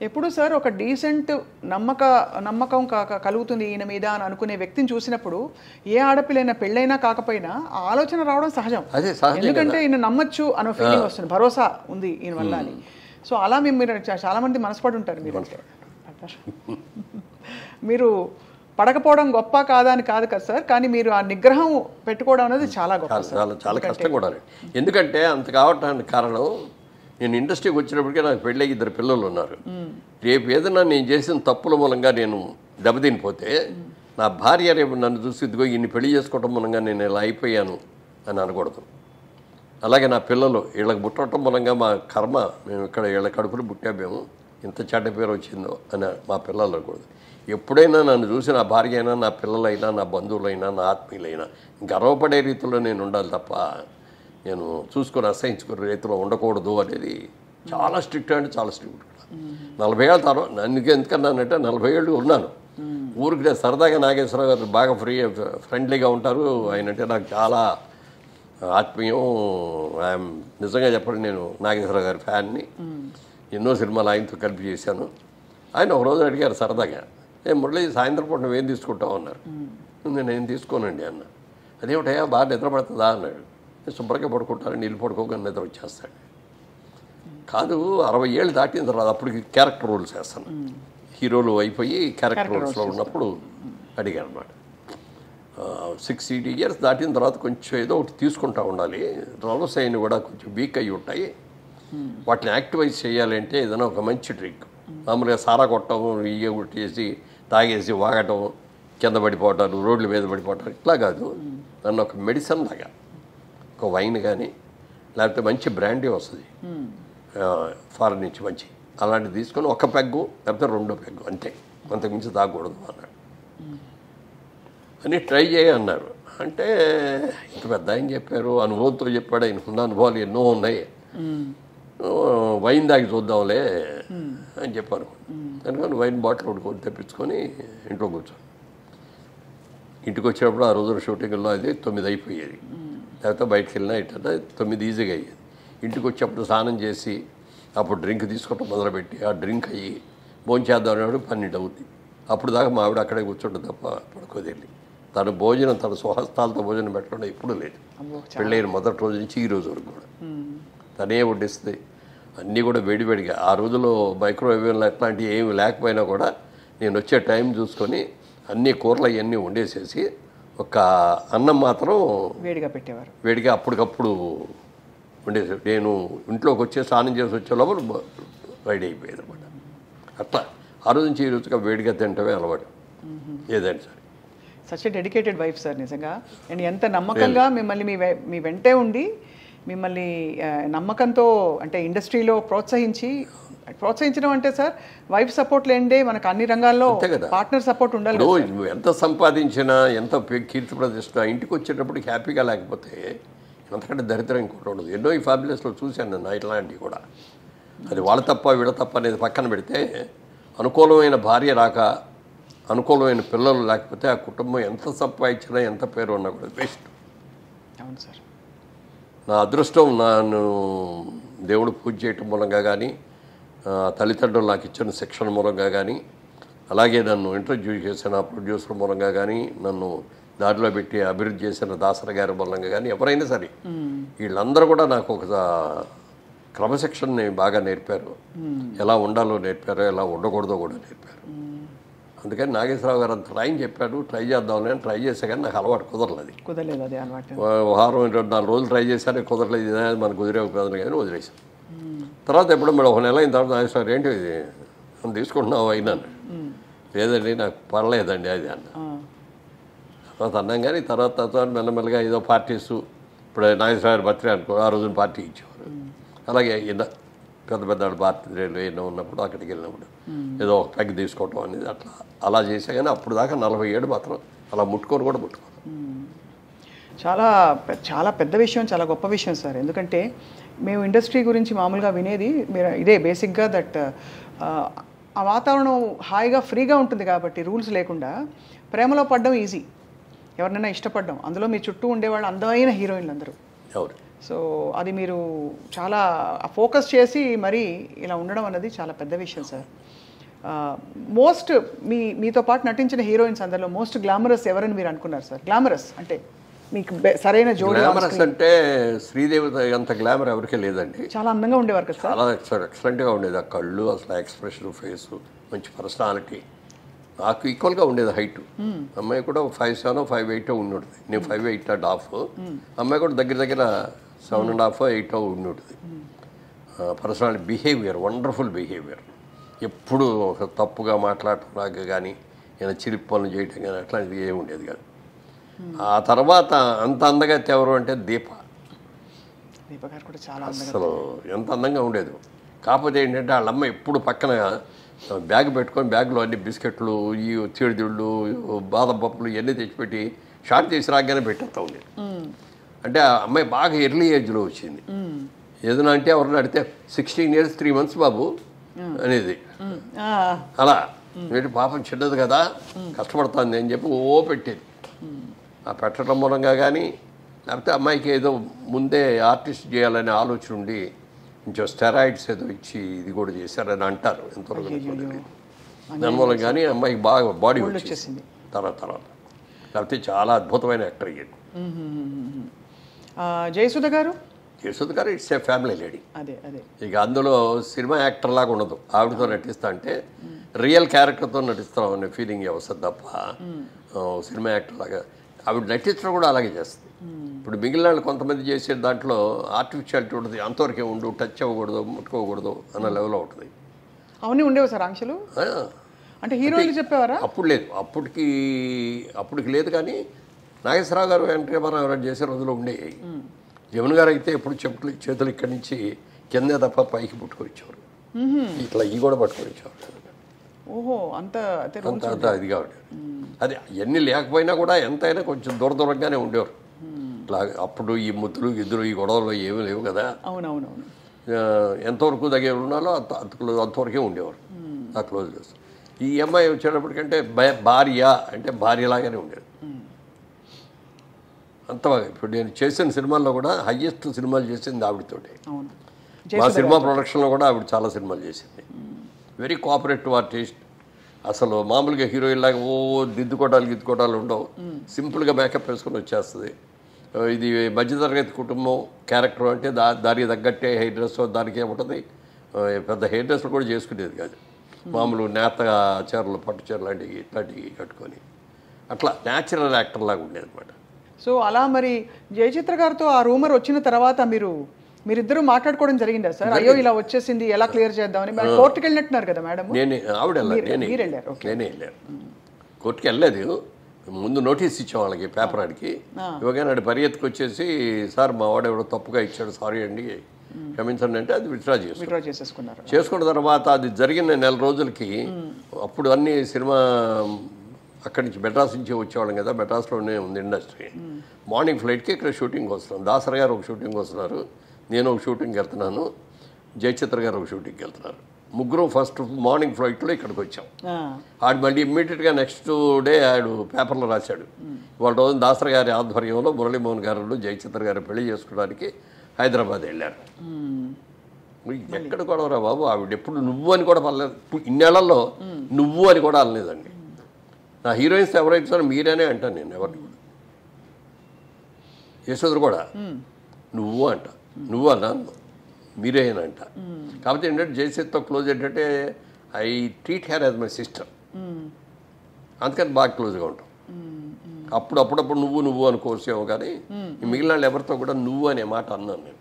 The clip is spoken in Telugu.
ఎప్పుడు సార్ ఒక డీసెంట్ నమ్మకం కలుగుతుంది ఈయన మీద అని అనుకునే వ్యక్తిని చూసినప్పుడు ఏ ఆడపిల్లైనా పెళ్ళైనా కాకపోయినా ఆ ఆలోచన రావడం సహజం. ఎందుకంటే ఈయన నమ్మచ్చు అనే ఫీలింగ్ వస్తుంది, భరోసా ఉంది ఈయన వల్ల అని. సో అలా మీరు చాలా మంది మనసుపడి ఉంటారు. మీరు పడకపోవడం గొప్ప కాదా అని కాదు కదా సార్, కానీ మీరు ఆ నిగ్రహం పెట్టుకోవడం అనేది చాలా గొప్ప, చాలా కష్టం కూడా. ఎందుకంటే అంత కావటానికి కారణం, నేను ఇండస్ట్రీకి వచ్చినప్పటికే నాకు పెళ్ళి 2 పిల్లలు ఉన్నారు. రేపు ఏదైనా నేను చేసిన తప్పుల మూలంగా నేను దెబ్బతినిపోతే నా భార్య రేపు నన్ను చూసి ఇదిగో ఇన్ని పెళ్లి చేసుకోవటం మూలంగా నేను ఇలా అయిపోయాను అని అనకూడదు. అలాగే నా పిల్లలు వీళ్ళకి పుట్టడం మూలంగా మా కర్మ, మేము ఇక్కడ వీళ్ళ కడుపులు పుట్టామేమో ఇంత చెడ్డ పేరు వచ్చిందో అని మా పిల్లలు అనకూడదు. ఎప్పుడైనా నన్ను చూసి నా భార్య అయినా, నా పిల్లలైనా, నా బంధువులైనా, నా ఆత్మీయులైనా గర్వపడే రీతిలో నేను ఉండాలి తప్ప నేను చూసుకొని అసహించుకునే రీతిలో ఉండకూడదు అనేది చాలా స్ట్రిక్ట్, అంటే చాలా స్ట్రిక్ట్. 40 ఏళ్ళ తర్వాత నన్ను ఎందుకన్నానంటే 40 ఏళ్ళు ఉన్నాను ఊరికి. సరదాగా నాగేశ్వరరావు గారు బాగా ఫ్రెండ్లీగా ఉంటారు. ఆయన అంటే నాకు చాలా ఆత్మీయం. ఐఎమ్ నిజంగా చెప్పండి, నేను నాగేశ్వరరావు గారి ఫ్యాన్ని. ఎన్నో సినిమాలు ఆయనతో కలిపి చేశాను. ఆయన ఒకరోజు అడిగారు సరదాగా, మురళి సాయంత్రం పూట నువ్వేం తీసుకుంటావు అన్నారు. నేను తీసుకోనండి అన్న. అదేమిటయా బాగా నిద్ర పడుతుందా అన్నాడు. శుభ్రంగా పడుకుంటాను, నీళ్ళు పడుకోగానే నిద్ర వచ్చేస్తాడు. కాదు 60 ఏళ్ళు దాటిన తర్వాత అప్పటికి క్యారెక్టర్ రోల్స్ వేస్తాను. హీరోలు అయిపోయి క్యారెక్టర్ రోల్స్లో ఉన్నప్పుడు అడిగారు అన్నమాట. 60 ఇయర్స్ దాటిన తర్వాత కొంచెం ఏదో ఒకటి తీసుకుంటా ఉండాలి. రోల్స్ అయిన కూడా కొంచెం వీక్ అయ్యి ఉంటాయి. వాటిని యాక్టివైజ్ చేయాలంటే ఏదైనా ఒక మంచి డ్రింక్, మామూలుగా సారా కొట్టడం, ఇయ్య కొట్టేసి తాగేసి వాగటం, కింద పడిపోవటాలు, రోడ్ల మీద పడిపోవటాలు ఇట్లా కాదు. నన్ను ఒక మెడిసిన్ లాగా ఒక వైన్ కానీ లేకపోతే మంచి బ్రాండీ వస్తుంది ఫారెన్ నుంచి మంచి, అలాంటివి తీసుకొని 1 పెగ్గు లేకపోతే 2 పెగ్గు అంతే, అంతకుమించి తాగకూడదు అన్నాడు. అని ట్రై చేయన్నారు. అంటే ఇంత పెద్ద ఆయన చెప్పారు, అనుభవంతో చెప్పాడు. ఆయనకున్న అనుభవాలు ఎన్నో ఉన్నాయి. వైన్ దాగి చూద్దాంలే అని చెప్పాను. అందుకని వైన్ బాటిల్ ఒకటి కొని తెప్పించుకొని ఇంట్లో కూర్చొని, ఇంటికి వచ్చినప్పుడు ఆ రోజున షూటింగ్లో అది 9 అయిపోయేది. లేకపోతే బయటకు వెళ్ళినా ఇట్లా 9 ఈజీగా అయ్యేది. ఇంటికి వచ్చేప్పుడు స్నానం చేసి అప్పుడు డ్రింక్ తీసుకోవటం మొదలుపెట్టి ఆ డ్రింక్ అయ్యి భోంచేద్దాం అనేవాడు 12 అవుతుంది. అప్పుడు దాకా మా ఆవిడ అక్కడే కూర్చుంటుంది తప్ప పడుకోదెళ్ళి. తన భోజనం తన స్వహస్తాలతో భోజనం పెట్టడం ఎప్పుడూ లేదు. పెళ్ళైన మొదటి రోజు నుంచి ఈ రోజు వరకు కూడా తనే వడ్డిస్తుంది. అన్నీ కూడా వేడివేడిగా. ఆ రోజుల్లో మైక్రోవేవ్లు అట్లాంటివి ఏమి లేకపోయినా కూడా నేను వచ్చే టైం చూసుకొని అన్ని కూరలు అవన్నీ వండేసేసి ఒక అన్నం మాత్రం వేడిగా పెట్టేవారు. వేడిగా అప్పటికప్పుడు వండేసి నేను ఇంట్లోకి వచ్చే స్నానం చేసి వచ్చే లోపల రెడీ అయిపోయేది అనమాట. అట్లా ఆ రోజు నుంచి ఈ రోజుగా వేడిగా తింటమే అలవాటు ఏదైనా సరే. Such a dedicated wife sir నిజంగా. అండ్ ఎంత నమ్మకంగా మిమ్మల్ని మీ వెంటే ఉండి మిమ్మల్ని నమ్మకంతో అంటే ఇండస్ట్రీలో ప్రోత్సహించడం అంటే సార్ వైఫ్ సపోర్ట్ లేండే మనకు అన్ని రంగాల్లో పార్ట్నర్ సపోర్ట్ ఉండాలి. నువ్వు ఎంత సంపాదించినా ఎంత కీర్తి ప్రతిష్ట ఇంటికి వచ్చేటప్పటికి హ్యాపీగా లేకపోతే అంతకంటే దరిద్రం ఇంకోటి ఉండదు. ఎన్నో ఈ ఫ్యామిలీస్లో చూశాను నేను ఇట్లాంటివి కూడా. అది వాళ్ళ తప్ప వీళ్ళ తప్ప అనేది పక్కన పెడితే అనుకూలమైన భార్య రాక అనుకూలమైన పిల్లలు లేకపోతే ఆ కుటుంబం ఎంత సంపాదించినా ఎంత పేరు ఉన్నా కూడా వేస్ట్. అవును సార్. నా అదృష్టం నన్ను దేవుడు పూజ చేయటం మూలంగా కానీ తల్లిదండ్రులు నాకు ఇచ్చిన శిక్షణ మూలంగా కానీ అలాగే నన్ను ఇంట్రడ్యూస్ చేసిన ప్రొడ్యూసర్ మూలంగా కానీ నన్ను దారిలో పెట్టి అభివృద్ధి చేసిన దాసరి గారి మూలంగా కానీ ఎవరైనా సరే వీళ్ళందరూ కూడా నాకు ఒక క్రమశిక్షణని బాగా నేర్పారు. ఎలా ఉండాలో నేర్పారు, ఎలా ఉండకూడదో కూడా నేర్పారు. అందుకని నాగేశ్వరరావు గారు అంత ట్రైన్ చెప్పాడు, ట్రై చేద్దామని అని ట్రై చేసా కానీ నాకు అలవాటు కుదరలేదు. అది అలవాటు. వారం 2-4 రోజులు ట్రై చేశాను, కుదరలేదు. మనకు కుదిరే కుదరదు కానీ వదిలేసాను. తర్వాత ఎప్పుడో మేడం 1 నెల అయిన తర్వాత నాగేశ్వరరావు ఏంటి ఇది మనం తీసుకుంటున్నావు అయినాను. లేదండి నాకు పర్లేదండి అది అన్న. తర్వాత అన్నాం కానీ తర్వాత మెల్లమెల్లగా ఏదో పార్టీస్, ఇప్పుడు నాగేశ్వరరావు బర్త్డే అనుకో ఆ రోజున పార్టీ ఇచ్చేవారు. అలాగే పెద్ద బర్త్డేలు ఎన్నో ఉన్నప్పుడు అక్కడికి వెళ్ళినప్పుడు ఏదో ఒక పెగ్ తీసుకోవటం అనేది అలా చేసా. కానీ అప్పుడు దాకా 47 మాత్రం అలా ముట్టుకోను. చాలా చాలా పెద్ద విషయం, చాలా గొప్ప విషయం సార్. ఎందుకంటే మేము ఇండస్ట్రీ గురించి మామూలుగా వినేది మీరు ఇదే బేసిక్గా దట్ ఆ వాతావరణం హాయిగా ఫ్రీగా ఉంటుంది కాబట్టి రూల్స్ లేకుండా ప్రేమలో పడడం ఈజీ, ఎవరినైనా ఇష్టపడడం. అందులో మీ చుట్టూ ఉండేవాళ్ళు అందమైన హీరోయిన్లు అందరూ. సో అది మీరు చాలా ఫోకస్ చేసి మరి ఇలా ఉండడం అన్నది చాలా పెద్ద విషయం సార్. మోస్ట్ మీతో పాటు నటించిన హీరోయిన్స్ అందరిలో మోస్ట్ గ్లామరస్ ఎవరని మీరు అనుకున్నారు సార్? గ్లామరస్ అంటే మీకు సరైన జోడి. గ్లామరస్ అంటే శ్రీదేవి అంత గ్లామర్ ఎవరికీ లేదండి. చాలా అందంగా ఉండేవారు కదా సార్. చాలా ఎక్సలెంట్గా ఉండేది. ఆ కళ్ళు, అసలు ఎక్స్ప్రెషన్, ఫేస్, మంచి పర్సనాలిటీ. నాకు ఈక్వల్గా ఉండేది హైట్. అమ్మాయి కూడా 5'7", 5'8" ఉండుంటుంది. నేను 5'8.5". అమ్మాయి కూడా దగ్గర దగ్గర 7.5, 8 ఉండుంటుంది. Personality, behaviour, wonderful behaviour. ఎప్పుడు ఒక తప్పుగా మాట్లాడటం లాగా కానీ ఏదైనా చిలిపి పనులు చేయటం కానీ అట్లాంటిది ఏమి ఉండేది కాదు. ఆ తర్వాత అంత అందగత్తి ఎవరు అంటే దీప. దీప గారు కూడా చాలా అసలు ఎంత అందంగా ఉండేది. కాకపోతే ఏంటంటే వాళ్ళ అమ్మ ఎప్పుడు పక్కన బ్యాగ్ పెట్టుకొని బ్యాగ్లో అన్ని బిస్కెట్లు, ఈ చీడిదిళ్ళు, బాదం పప్పులు ఇవన్నీ తెచ్చిపెట్టి షార్ట్ చేసి రాగానే పెట్టేస్తూ ఉండేది. అంటే ఆ అమ్మాయి బాగా ఎర్లీ ఏజ్లో వచ్చింది. ఏదైనా అంటే ఎవరిని అడిగితే 16 years 3 months బాబు అనేది. అలా ఏంటి పాపం చిన్నది కదా, కష్టపడుతుంది అని చెప్పి ఓ పెట్టేది. ఆ పెట్టడం మూలంగా కానీ లేకపోతే అమ్మాయికి ఏదో ముందే ఆర్టిస్ట్ చేయాలనే ఆలోచన ఉండి కొంచెం స్టెరాయిడ్స్ ఏదో ఇచ్చి ఇది కూడా చేశారని అంటారు. ఎంతవరకు తెలియదు. దానివల్ల కానీ అమ్మాయికి బాగా బాడీ వచ్చేసింది తర్వాత. లేకపోతే చాలా అద్భుతమైన యాక్టర్ అయ్యాడు. జయసుధ గారు ఇట్స్ ఏ ఫ్యామిలీ లేడీ. అదే అదే ఇక అందులో సినిమా యాక్టర్ లాగా ఉండదు. ఆవిడతో నటిస్తా అంటే రియల్ క్యారెక్టర్తో నటిస్తాం అనే ఫీలింగ్ వస్తుంది తప్ప సినిమా యాక్టర్ లాగా ఆవిడ నటించడం కూడా అలాగే చేస్తుంది. ఇప్పుడు మిగిలిన వాళ్ళు కొంతమంది చేసే దాంట్లో ఆర్టిఫిషియాలిటీ ఉంటుంది. అంతవరకే ఉండు, టచ్ అవ్వకూడదు, ముట్టుకోకూడదు అన్న లెవెల్లో ఉంటుంది. అవన్నీ ఉండేవి సార్ ఆంక్షలు. అంటే హీరోయిన్ చెప్పేవారా? అప్పుడు లేదు, అప్పటికి లేదు. కానీ నాగేశ్వరరావు గారు, వెంకటరామారావు గారు చేసే రోజులో ఉండేవి. జమున గారు అయితే ఎప్పుడు చేతులు ఇక్కడి నుంచి కిందే తప్ప పైకి పుట్టుకొచ్చేవారు. ఇట్లా ఈ కూడా పట్టుకొచ్చేవారు. ఓహో, అంత ఇదిగా ఉండేది. అది ఎన్ని లేకపోయినా కూడా ఎంతైనా కొంచెం దూరంగానే ఉండేవారు. ఇట్లా అప్పుడు ఈ ముద్దులు గిద్దులు ఈ గొడవలు ఏమీ లేవు కదా. అవునవునవును. ఎంతవరకు దగ్గర ఉన్నాలో అంతవరకే ఉండేవారు. ఆ క్లోజ్ చేస్తారు. ఈ అమ్మాయి వచ్చేటప్పటికంటే భార్య అంటే భార్యలాగానే ఉండేది. అంత బాగా. ఇప్పుడు నేను చేసిన సినిమాల్లో కూడా హయ్యెస్ట్ సినిమాలు చేసింది ఆవిడతోటే. మా సినిమా ప్రొడక్షన్లో కూడా ఆవిడ చాలా సినిమాలు చేసింది. Very cooperative artist. అసలు మామూలుగా హీరోయిన్ లాగా దిద్దుకోవడాలు ఉండవు. సింపుల్గా మేకప్ వేసుకొని వచ్చేస్తుంది. ఇది మధ్యతరగతి కుటుంబం క్యారెక్టర్ అంటే దానికి తగ్గట్టే హెయిర్ డ్రెస్ దానికి ఏముంటుంది. పెద్ద హెయిర్ డ్రెస్లు కూడా చేసుకునేది కాదు. మామూలు నేత చీరలు, పట్టు చీరలు లాంటివి ఇట్లాంటివి కట్టుకొని అట్లా న్యాచురల్ యాక్టర్ లాగా ఉండేది అనమాట. సో అలా మరి జయచిత్ర గారితో ఆ రూమర్ వచ్చిన తర్వాత మీరిద్దరూ మాట్లాడుకోవడం జరిగిందా సార్? అయ్యో ఇలా వచ్చేసింది, ఎలా క్లియర్ చేద్దామని. కోర్టుకి వెళ్ళినట్టున్నారు కదా మేడం? నేనే వెళ్ళాను. కోర్టుకి వెళ్ళలేదు. ముందు నోటీస్ ఇచ్చాం వాళ్ళకి, పేపర్ ఆడికి. ఇవ్వగానే ఆడి పరిగెత్తుకు వచ్చేసి, సార్ మా వాడు ఎవడో తప్పుగా ఇచ్చాడు, సారీ అండి క్షమించండి అంటే అది విత్డ్రా చేసుకున్నారు. చేసుకున్న తర్వాత అది జరిగిన 1 నెల రోజులకి అప్పుడు అన్ని సినిమా అక్కడి నుంచి మెడ్రాస్ నుంచి వచ్చేవాళ్ళం కదా. మెడ్రాస్లోనే ఉంది ఇండస్ట్రీ. మార్నింగ్ ఫ్లైట్కి ఇక్కడ షూటింగ్ వస్తున్నాం. దాసరి గారు ఒక షూటింగ్ వస్తున్నారు, నేను ఒక షూటింగ్కి వెళ్తున్నాను, జయచిత్ర గారు ఒక షూటింగ్కి వెళ్తున్నారు. ముగ్గురు ఫస్ట్ మార్నింగ్ ఫ్లైట్లో ఇక్కడికి వచ్చాం. ఆడు మళ్ళీ ఇమ్మీడియట్గా నెక్స్ట్ డే ఆడు పేపర్లో రాశాడు, వాళ్ళ రోజు దాసరి గారి ఆధ్వర్యంలో మురళీమోహన్ గారు జయచిత్ర గారు పెళ్లి చేసుకోవడానికి హైదరాబాద్ వెళ్ళారు. ఎక్కడ కూడా బాబు, ఆవిడ ఎప్పుడు నువ్వు అని కూడా పర్లేదు. ఇన్నేళ్లలో నువ్వు అని కూడా అనలేదండి. నా హీరోయిన్స్ ఎవరైతే సార్ మీరేనే అంటాను నేను. ఎవరిని కూడా యశోదరు కూడా నువ్వు అంట, నువ్వు అన్నా మీరేనంట. కాకపోతే ఏంటంటే జయసేత్తో క్లోజ్ ఏంటంటే I treat her as my sister. అందుకని బాగా క్లోజ్గా ఉంటాం. అప్పుడప్పుడు నువ్వు అనుకోవచ్చేమో కానీ మిగిలిన వాళ్ళు ఎవరితో కూడా నువ్వు అనే మాట అన్నాను నేను.